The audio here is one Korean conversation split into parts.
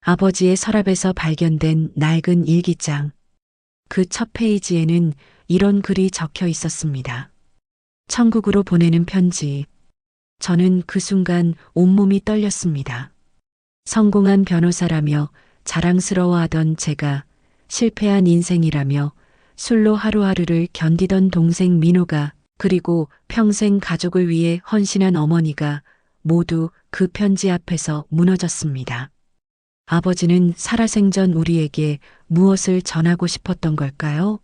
아버지의 서랍에서 발견된 낡은 일기장. 그 첫 페이지에는 이런 글이 적혀 있었습니다. 천국으로 보내는 편지. 저는 그 순간 온몸이 떨렸습니다. 성공한 변호사라며 자랑스러워하던 제가 실패한 인생이라며 술로 하루하루를 견디던 동생 민호가, 그리고 평생 가족을 위해 헌신한 어머니가 모두 그 편지 앞에서 무너졌습니다. 아버지는 살아생전 우리에게 무엇을 전하고 싶었던 걸까요?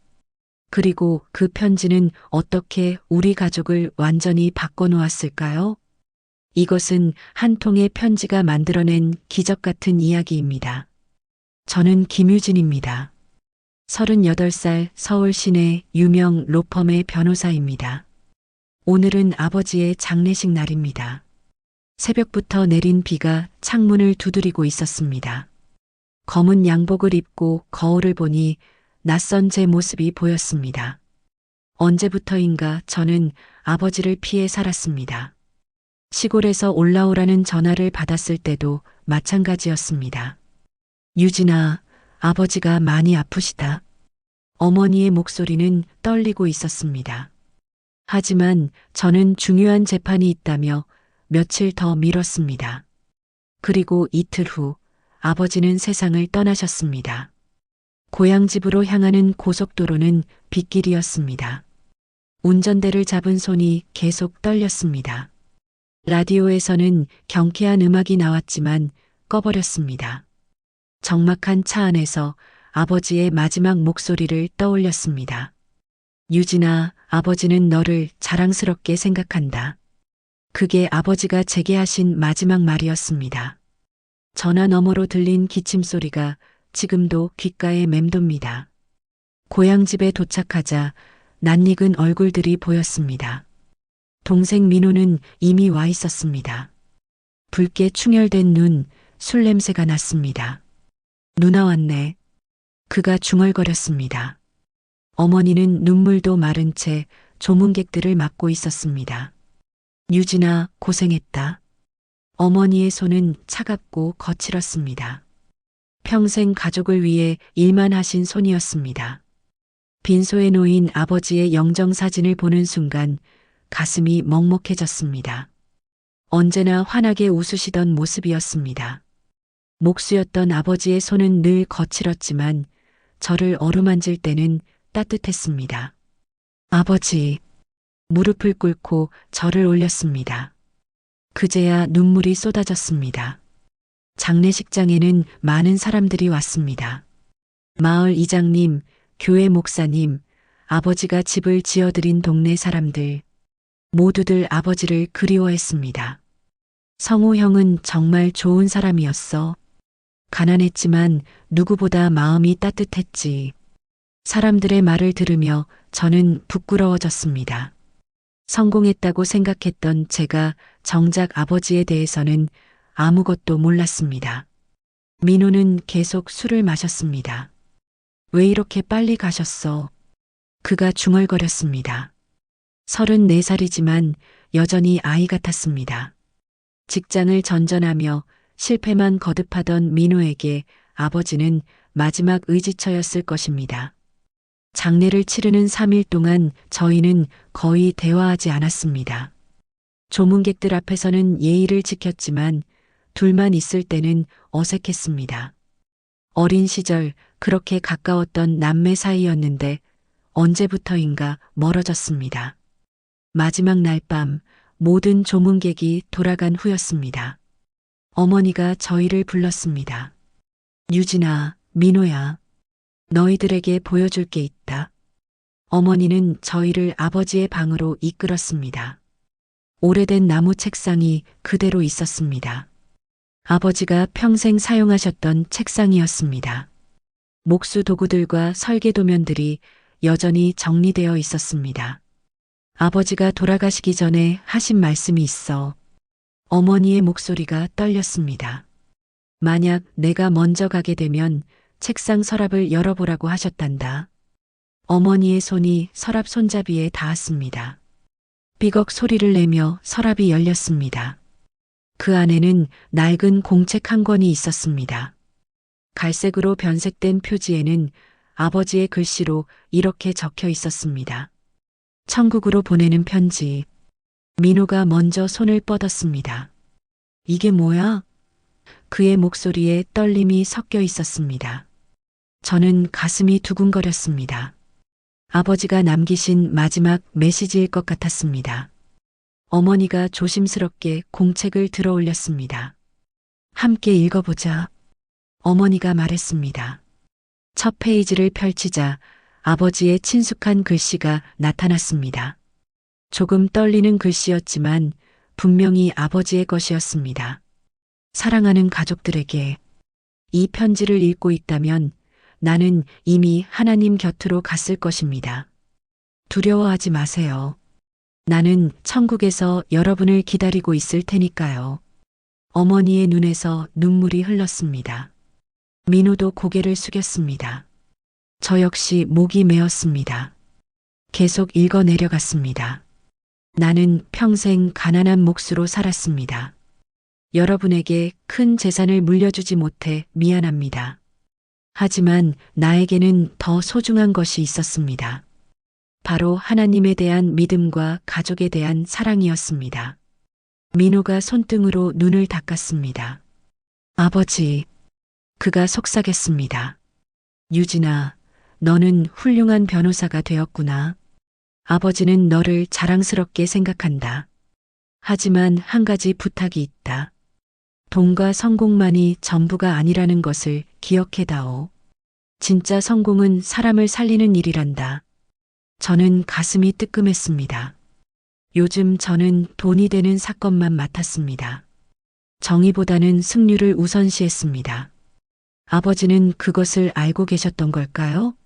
그리고 그 편지는 어떻게 우리 가족을 완전히 바꿔놓았을까요? 이것은 한 통의 편지가 만들어낸 기적 같은 이야기입니다. 저는 김유진입니다. 38살 서울 시내 유명 로펌의 변호사입니다. 오늘은 아버지의 장례식 날입니다. 새벽부터 내린 비가 창문을 두드리고 있었습니다. 검은 양복을 입고 거울을 보니 낯선 제 모습이 보였습니다. 언제부터인가 저는 아버지를 피해 살았습니다. 시골에서 올라오라는 전화를 받았을 때도 마찬가지였습니다. 유진아, 아버지가 많이 아프시다. 어머니의 목소리는 떨리고 있었습니다. 하지만 저는 중요한 재판이 있다며 며칠 더 미뤘습니다. 그리고 이틀 후 아버지는 세상을 떠나셨습니다. 고향집으로 향하는 고속도로는 빗길이었습니다. 운전대를 잡은 손이 계속 떨렸습니다. 라디오에서는 경쾌한 음악이 나왔지만 꺼버렸습니다. 적막한 차 안에서 아버지의 마지막 목소리를 떠올렸습니다. 유진아, 아버지는 너를 자랑스럽게 생각한다. 그게 아버지가 제게 하신 마지막 말이었습니다. 전화 너머로 들린 기침 소리가 지금도 귓가에 맴돕니다. 고향집에 도착하자 낯익은 얼굴들이 보였습니다. 동생 민호는 이미 와 있었습니다. 붉게 충혈된 눈, 술 냄새가 났습니다. 누나 왔네. 그가 중얼거렸습니다. 어머니는 눈물도 마른 채 조문객들을 맞고 있었습니다. 유진아, 고생했다. 어머니의 손은 차갑고 거칠었습니다. 평생 가족을 위해 일만 하신 손이었습니다. 빈소에 놓인 아버지의 영정사진을 보는 순간 가슴이 먹먹해졌습니다. 언제나 환하게 웃으시던 모습이었습니다. 목수였던 아버지의 손은 늘 거칠었지만 저를 어루만질 때는 따뜻했습니다. 아버지, 무릎을 꿇고 절을 올렸습니다. 그제야 눈물이 쏟아졌습니다. 장례식장에는 많은 사람들이 왔습니다. 마을 이장님, 교회 목사님, 아버지가 집을 지어드린 동네 사람들, 모두들 아버지를 그리워했습니다. 성우 형은 정말 좋은 사람이었어. 가난했지만 누구보다 마음이 따뜻했지. 사람들의 말을 들으며 저는 부끄러워졌습니다. 성공했다고 생각했던 제가 정작 아버지에 대해서는 아무것도 몰랐습니다. 민호는 계속 술을 마셨습니다. 왜 이렇게 빨리 가셨어? 그가 중얼거렸습니다. 34살이지만 여전히 아이 같았습니다. 직장을 전전하며 실패만 거듭하던 민호에게 아버지는 마지막 의지처였을 것입니다. 장례를 치르는 3일 동안 저희는 거의 대화하지 않았습니다. 조문객들 앞에서는 예의를 지켰지만 둘만 있을 때는 어색했습니다. 어린 시절 그렇게 가까웠던 남매 사이였는데 언제부터인가 멀어졌습니다. 마지막 날 밤 모든 조문객이 돌아간 후였습니다. 어머니가 저희를 불렀습니다. 유진아, 민호야, 너희들에게 보여줄 게 있다. 어머니는 저희를 아버지의 방으로 이끌었습니다. 오래된 나무 책상이 그대로 있었습니다. 아버지가 평생 사용하셨던 책상이었습니다. 목수 도구들과 설계 도면들이 여전히 정리되어 있었습니다. 아버지가 돌아가시기 전에 하신 말씀이 있어. 어머니의 목소리가 떨렸습니다. 만약 내가 먼저 가게 되면 책상 서랍을 열어보라고 하셨단다. 어머니의 손이 서랍 손잡이에 닿았습니다. 삐걱 소리를 내며 서랍이 열렸습니다. 그 안에는 낡은 공책 한 권이 있었습니다. 갈색으로 변색된 표지에는 아버지의 글씨로 이렇게 적혀 있었습니다. 천국으로 보내는 편지. 민호가 먼저 손을 뻗었습니다. 이게 뭐야? 그의 목소리에 떨림이 섞여 있었습니다. 저는 가슴이 두근거렸습니다. 아버지가 남기신 마지막 메시지일 것 같았습니다. 어머니가 조심스럽게 공책을 들어 올렸습니다. 함께 읽어보자. 어머니가 말했습니다. 첫 페이지를 펼치자 아버지의 친숙한 글씨가 나타났습니다. 조금 떨리는 글씨였지만 분명히 아버지의 것이었습니다. 사랑하는 가족들에게 이 편지를 읽고 있다면 나는 이미 하나님 곁으로 갔을 것입니다. 두려워하지 마세요. 나는 천국에서 여러분을 기다리고 있을 테니까요. 어머니의 눈에서 눈물이 흘렀습니다. 민호도 고개를 숙였습니다. 저 역시 목이 메었습니다. 계속 읽어 내려갔습니다. 나는 평생 가난한 몫으로 살았습니다. 여러분에게 큰 재산을 물려주지 못해 미안합니다. 하지만 나에게는 더 소중한 것이 있었습니다. 바로 하나님에 대한 믿음과 가족에 대한 사랑이었습니다. 민호가 손등으로 눈을 닦았습니다. 아버지, 그가 속삭였습니다. 유진아, 너는 훌륭한 변호사가 되었구나. 아버지는 너를 자랑스럽게 생각한다. 하지만 한 가지 부탁이 있다. 돈과 성공만이 전부가 아니라는 것을 기억해다오. 진짜 성공은 사람을 살리는 일이란다. 저는 가슴이 뜨끔했습니다. 요즘 저는 돈이 되는 사건만 맡았습니다. 정의보다는 승률을 우선시했습니다. 아버지는 그것을 알고 계셨던 걸까요?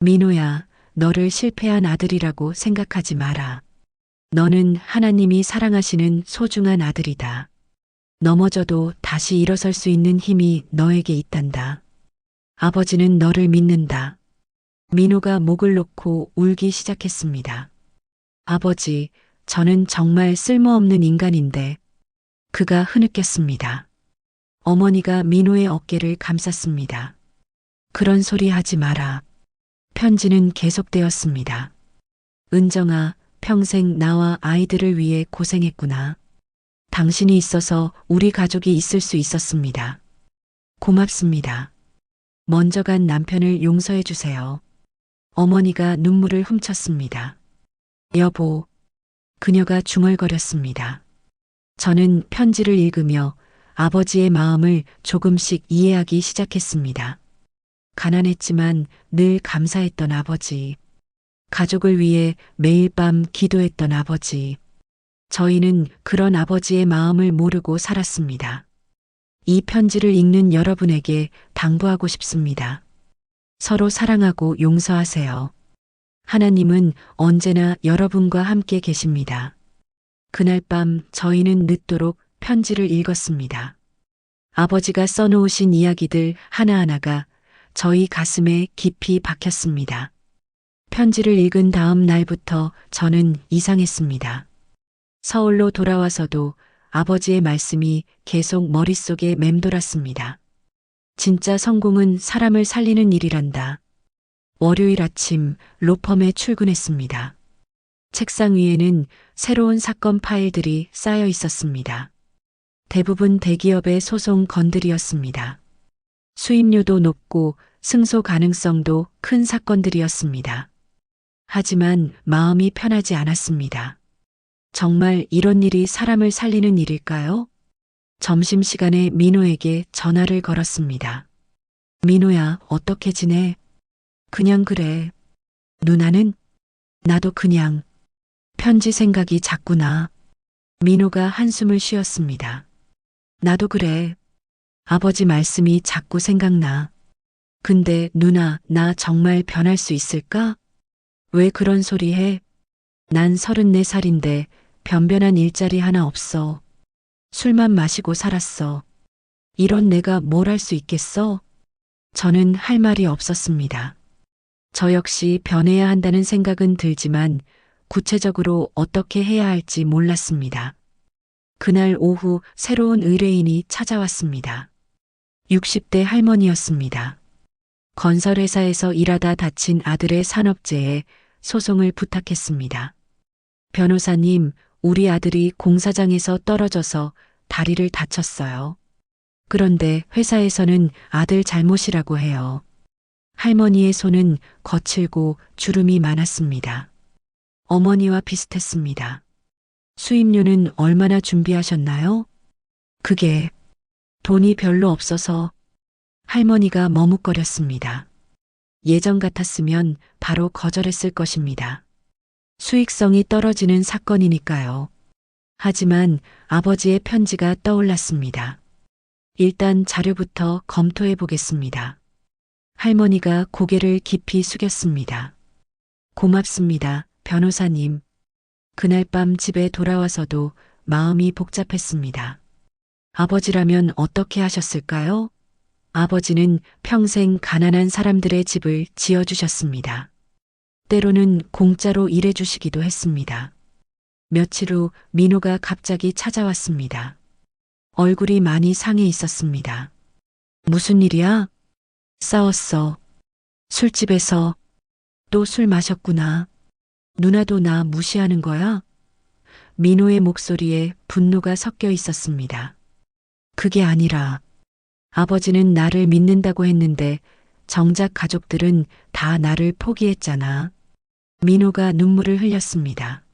민호야, 너를 실패한 아들이라고 생각하지 마라. 너는 하나님이 사랑하시는 소중한 아들이다. 넘어져도 다시 일어설 수 있는 힘이 너에게 있단다. 아버지는 너를 믿는다. 민호가 목을 놓고 울기 시작했습니다. 아버지, 저는 정말 쓸모없는 인간인데. 그가 흐느꼈습니다. 어머니가 민호의 어깨를 감쌌습니다. 그런 소리 하지 마라. 편지는 계속되었습니다. 은정아, 평생 나와 아이들을 위해 고생했구나. 당신이 있어서 우리 가족이 있을 수 있었습니다. 고맙습니다. 먼저 간 남편을 용서해 주세요. 어머니가 눈물을 훔쳤습니다. 여보, 그녀가 중얼거렸습니다. 저는 편지를 읽으며 아버지의 마음을 조금씩 이해하기 시작했습니다. 가난했지만 늘 감사했던 아버지. 가족을 위해 매일 밤 기도했던 아버지. 저희는 그런 아버지의 마음을 모르고 살았습니다. 이 편지를 읽는 여러분에게 당부하고 싶습니다. 서로 사랑하고 용서하세요. 하나님은 언제나 여러분과 함께 계십니다. 그날 밤 저희는 늦도록 편지를 읽었습니다. 아버지가 써놓으신 이야기들 하나하나가 저희 가슴에 깊이 박혔습니다. 편지를 읽은 다음 날부터 저는 이상했습니다. 서울로 돌아와서도 아버지의 말씀이 계속 머릿속에 맴돌았습니다. 진짜 성공은 사람을 살리는 일이란다. 월요일 아침 로펌에 출근했습니다. 책상 위에는 새로운 사건 파일들이 쌓여 있었습니다. 대부분 대기업의 소송 건들이었습니다. 수임료도 높고 승소 가능성도 큰 사건들이었습니다. 하지만 마음이 편하지 않았습니다. 정말 이런 일이 사람을 살리는 일일까요? 점심시간에 민호에게 전화를 걸었습니다. 민호야, 어떻게 지내? 그냥 그래. 누나는? 나도 그냥. 편지 생각이 자꾸 나. 민호가 한숨을 쉬었습니다. 나도 그래. 아버지 말씀이 자꾸 생각나. 근데 누나, 나 정말 변할 수 있을까? 왜 그런 소리 해? 난 34살인데 변변한 일자리 하나 없어. 술만 마시고 살았어. 이런 내가 뭘 할 수 있겠어? 저는 할 말이 없었습니다. 저 역시 변해야 한다는 생각은 들지만 구체적으로 어떻게 해야 할지 몰랐습니다. 그날 오후 새로운 의뢰인이 찾아왔습니다. 60대 할머니였습니다. 건설회사에서 일하다 다친 아들의 산업재해 소송을 부탁했습니다. 변호사님, 우리 아들이 공사장에서 떨어져서 다리를 다쳤어요. 그런데 회사에서는 아들 잘못이라고 해요. 할머니의 손은 거칠고 주름이 많았습니다. 어머니와 비슷했습니다. 수입료는 얼마나 준비하셨나요? 그게 돈이 별로 없어서. 할머니가 머뭇거렸습니다. 예전 같았으면 바로 거절했을 것입니다. 수익성이 떨어지는 사건이니까요. 하지만 아버지의 편지가 떠올랐습니다. 일단 자료부터 검토해 보겠습니다. 할머니가 고개를 깊이 숙였습니다. 고맙습니다, 변호사님. 그날 밤 집에 돌아와서도 마음이 복잡했습니다. 아버지라면 어떻게 하셨을까요? 아버지는 평생 가난한 사람들의 집을 지어주셨습니다. 때로는 공짜로 일해주시기도 했습니다. 며칠 후 민호가 갑자기 찾아왔습니다. 얼굴이 많이 상해 있었습니다. 무슨 일이야? 싸웠어. 술집에서. 또 술 마셨구나. 누나도 나 무시하는 거야? 민호의 목소리에 분노가 섞여 있었습니다. 그게 아니라 아버지는 나를 믿는다고 했는데 정작 가족들은 다 나를 포기했잖아. 민호가 눈물을 흘렸습니다.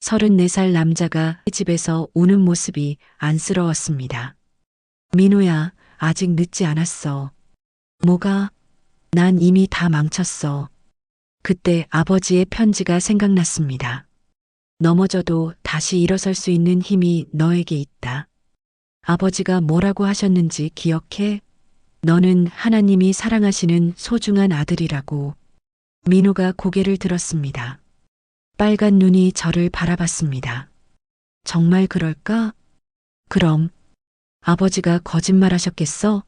34살 남자가 집에서 우는 모습이 안쓰러웠습니다. 민호야, 아직 늦지 않았어. 뭐가? 난 이미 다 망쳤어. 그때 아버지의 편지가 생각났습니다. 넘어져도 다시 일어설 수 있는 힘이 너에게 있다. 아버지가 뭐라고 하셨는지 기억해? 너는 하나님이 사랑하시는 소중한 아들이라고. 민호가 고개를 들었습니다. 빨간 눈이 저를 바라봤습니다. 정말 그럴까? 그럼 아버지가 거짓말하셨겠어?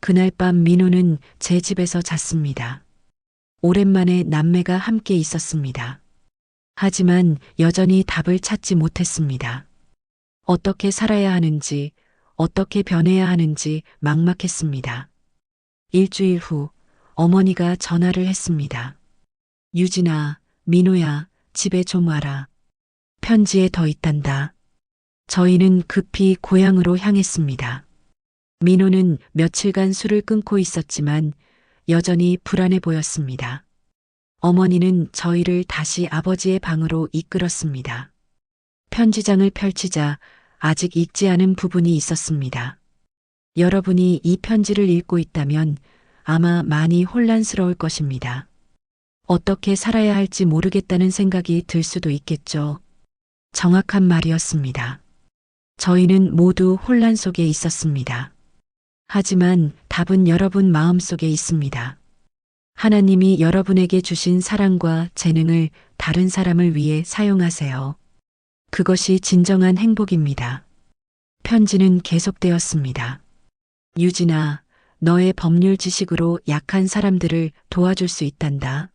그날 밤 민호는 제 집에서 잤습니다. 오랜만에 남매가 함께 있었습니다. 하지만 여전히 답을 찾지 못했습니다. 어떻게 살아야 하는지, 어떻게 변해야 하는지 막막했습니다. 일주일 후 어머니가 전화를 했습니다. 유진아, 민호야, 집에 좀 와라. 편지에 더 있단다. 저희는 급히 고향으로 향했습니다. 민호는 며칠간 술을 끊고 있었지만 여전히 불안해 보였습니다. 어머니는 저희를 다시 아버지의 방으로 이끌었습니다. 편지장을 펼치자 아직 읽지 않은 부분이 있었습니다. 여러분이 이 편지를 읽고 있다면 아마 많이 혼란스러울 것입니다. 어떻게 살아야 할지 모르겠다는 생각이 들 수도 있겠죠. 정확한 말이었습니다. 저희는 모두 혼란 속에 있었습니다. 하지만 답은 여러분 마음속에 있습니다. 하나님이 여러분에게 주신 사랑과 재능을 다른 사람을 위해 사용하세요. 그것이 진정한 행복입니다. 편지는 계속되었습니다. 유진아, 너의 법률 지식으로 약한 사람들을 도와줄 수 있단다.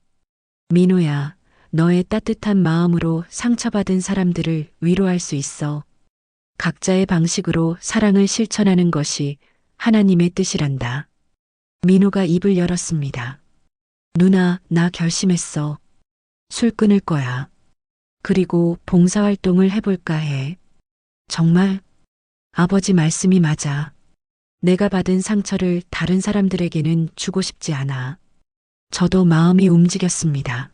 민호야, 너의 따뜻한 마음으로 상처받은 사람들을 위로할 수 있어. 각자의 방식으로 사랑을 실천하는 것이 하나님의 뜻이란다. 민호가 입을 열었습니다. 누나, 나 결심했어. 술 끊을 거야. 그리고 봉사활동을 해볼까 해. 정말? 아버지 말씀이 맞아. 내가 받은 상처를 다른 사람들에게는 주고 싶지 않아. 저도 마음이 움직였습니다.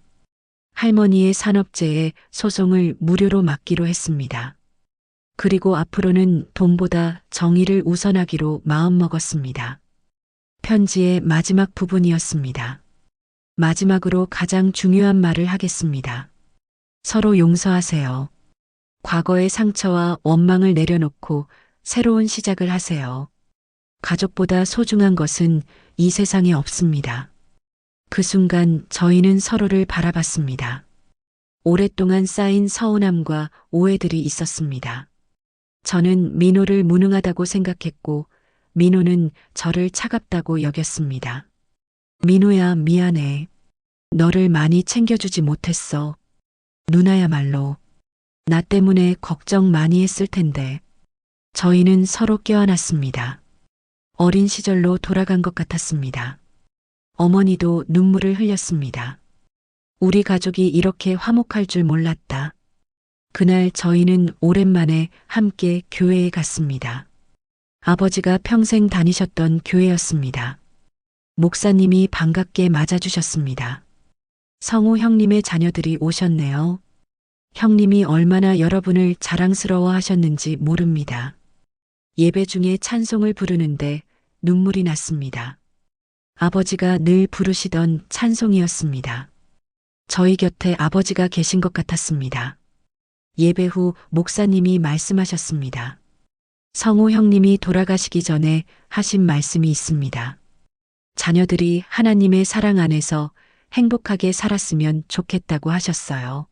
할머니의 산업재해 소송을 무료로 맡기로 했습니다. 그리고 앞으로는 돈보다 정의를 우선하기로 마음먹었습니다. 편지의 마지막 부분이었습니다. 마지막으로 가장 중요한 말을 하겠습니다. 서로 용서하세요. 과거의 상처와 원망을 내려놓고 새로운 시작을 하세요. 가족보다 소중한 것은 이 세상에 없습니다. 그 순간 저희는 서로를 바라봤습니다. 오랫동안 쌓인 서운함과 오해들이 있었습니다. 저는 민호를 무능하다고 생각했고 민호는 저를 차갑다고 여겼습니다. 민호야, 미안해. 너를 많이 챙겨주지 못했어. 누나야말로. 나 때문에 걱정 많이 했을 텐데. 저희는 서로 껴안았습니다. 어린 시절로 돌아간 것 같았습니다. 어머니도 눈물을 흘렸습니다. 우리 가족이 이렇게 화목할 줄 몰랐다. 그날 저희는 오랜만에 함께 교회에 갔습니다. 아버지가 평생 다니셨던 교회였습니다. 목사님이 반갑게 맞아주셨습니다. 성우 형님의 자녀들이 오셨네요. 형님이 얼마나 여러분을 자랑스러워 하셨는지 모릅니다. 예배 중에 찬송을 부르는데 눈물이 났습니다. 아버지가 늘 부르시던 찬송이었습니다. 저희 곁에 아버지가 계신 것 같았습니다. 예배 후 목사님이 말씀하셨습니다. 성우 형님이 돌아가시기 전에 하신 말씀이 있습니다. 자녀들이 하나님의 사랑 안에서 행복하게 살았으면 좋겠다고 하셨어요.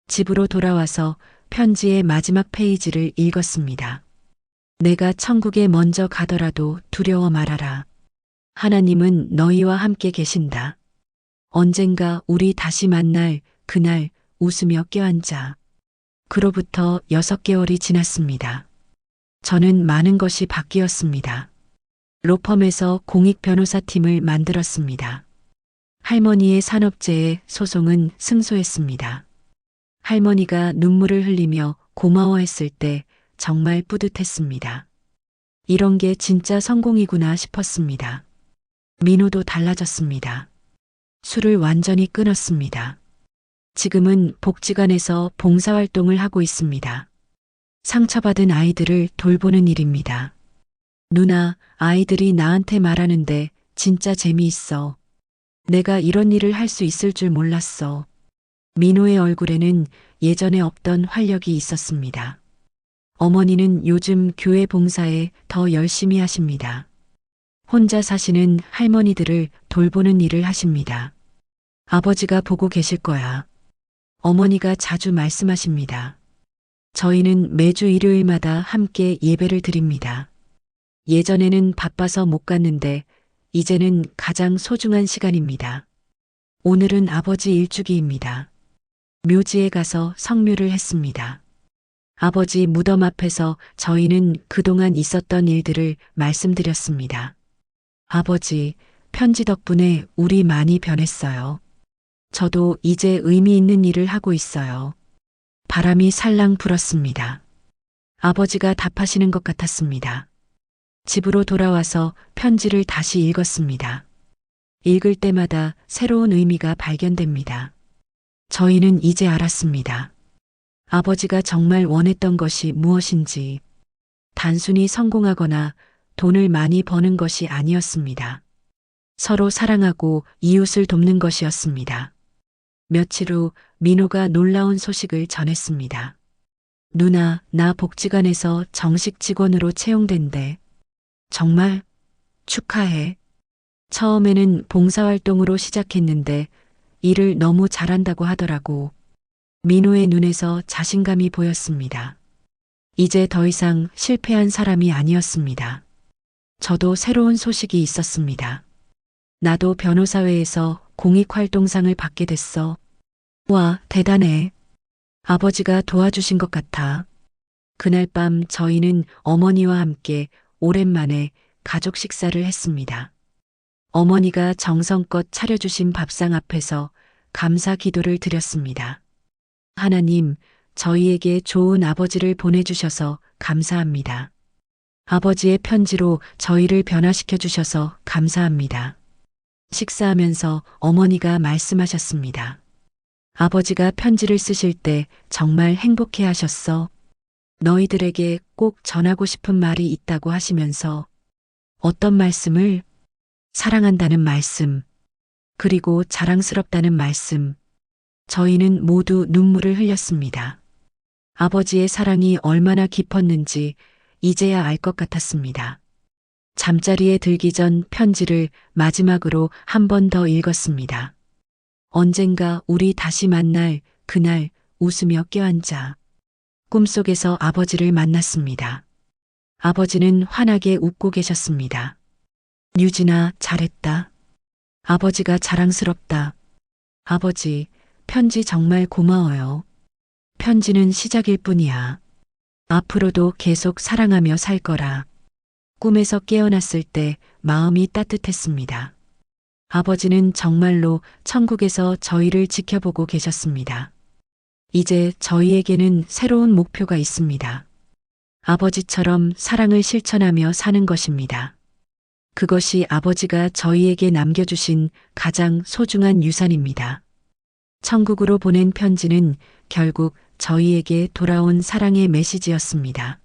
집으로 돌아와서 편지의 마지막 페이지를 읽었습니다. 내가 천국에 먼저 가더라도 두려워 말아라. 하나님은 너희와 함께 계신다. 언젠가 우리 다시 만날 그날 웃으며 껴앉아. 그로부터 6개월이 지났습니다. 저는 많은 것이 바뀌었습니다. 로펌에서 공익 변호사팀을 만들었습니다. 할머니의 산업재해 소송은 승소했습니다. 할머니가 눈물을 흘리며 고마워했을 때 정말 뿌듯했습니다. 이런 게 진짜 성공이구나 싶었습니다. 민호도 달라졌습니다. 술을 완전히 끊었습니다. 지금은 복지관에서 봉사활동을 하고 있습니다. 상처받은 아이들을 돌보는 일입니다. 누나, 아이들이 나한테 말하는데 진짜 재미있어. 내가 이런 일을 할 수 있을 줄 몰랐어. 민호의 얼굴에는 예전에 없던 활력이 있었습니다. 어머니는 요즘 교회 봉사에 더 열심히 하십니다. 혼자 사시는 할머니들을 돌보는 일을 하십니다. 아버지가 보고 계실 거야. 어머니가 자주 말씀하십니다. 저희는 매주 일요일마다 함께 예배를 드립니다. 예전에는 바빠서 못 갔는데 이제는 가장 소중한 시간입니다. 오늘은 아버지 일주기입니다. 묘지에 가서 성묘를 했습니다. 아버지 무덤 앞에서 저희는 그동안 있었던 일들을 말씀드렸습니다. 아버지, 편지 덕분에 우리 많이 변했어요. 저도 이제 의미 있는 일을 하고 있어요. 바람이 살랑 불었습니다. 아버지가 답하시는 것 같았습니다. 집으로 돌아와서 편지를 다시 읽었습니다. 읽을 때마다 새로운 의미가 발견됩니다. 저희는 이제 알았습니다. 아버지가 정말 원했던 것이 무엇인지, 단순히 성공하거나 돈을 많이 버는 것이 아니었습니다. 서로 사랑하고 이웃을 돕는 것이었습니다. 며칠 후 민호가 놀라운 소식을 전했습니다. 누나, 나 복지관에서 정식 직원으로 채용된대. 정말 축하해. 처음에는 봉사활동으로 시작했는데 일을 너무 잘한다고 하더라고. 민호의 눈에서 자신감이 보였습니다. 이제 더 이상 실패한 사람이 아니었습니다. 저도 새로운 소식이 있었습니다. 나도 변호사회에서 공익활동상을 받게 됐어. 와, 대단해. 아버지가 도와주신 것 같아. 그날 밤 저희는 어머니와 함께 오랜만에 가족 식사를 했습니다. 어머니가 정성껏 차려주신 밥상 앞에서 감사 기도를 드렸습니다. 하나님, 저희에게 좋은 아버지를 보내주셔서 감사합니다. 아버지의 편지로 저희를 변화시켜 주셔서 감사합니다. 식사하면서 어머니가 말씀하셨습니다. 아버지가 편지를 쓰실 때 정말 행복해 하셨어. 너희들에게 꼭 전하고 싶은 말이 있다고 하시면서 어떤 말씀을? 사랑한다는 말씀, 그리고 자랑스럽다는 말씀. 저희는 모두 눈물을 흘렸습니다. 아버지의 사랑이 얼마나 깊었는지 이제야 알 것 같았습니다. 잠자리에 들기 전 편지를 마지막으로 한 번 더 읽었습니다. 언젠가 우리 다시 만날 그날 웃으며 껴앉아. 꿈속에서 아버지를 만났습니다. 아버지는 환하게 웃고 계셨습니다. 유진아, 잘했다. 아버지가 자랑스럽다. 아버지, 편지 정말 고마워요. 편지는 시작일 뿐이야. 앞으로도 계속 사랑하며 살 거라. 꿈에서 깨어났을 때 마음이 따뜻했습니다. 아버지는 정말로 천국에서 저희를 지켜보고 계셨습니다. 이제 저희에게는 새로운 목표가 있습니다. 아버지처럼 사랑을 실천하며 사는 것입니다. 그것이 아버지가 저희에게 남겨주신 가장 소중한 유산입니다. 천국으로 보낸 편지는 결국 저희에게 돌아온 사랑의 메시지였습니다.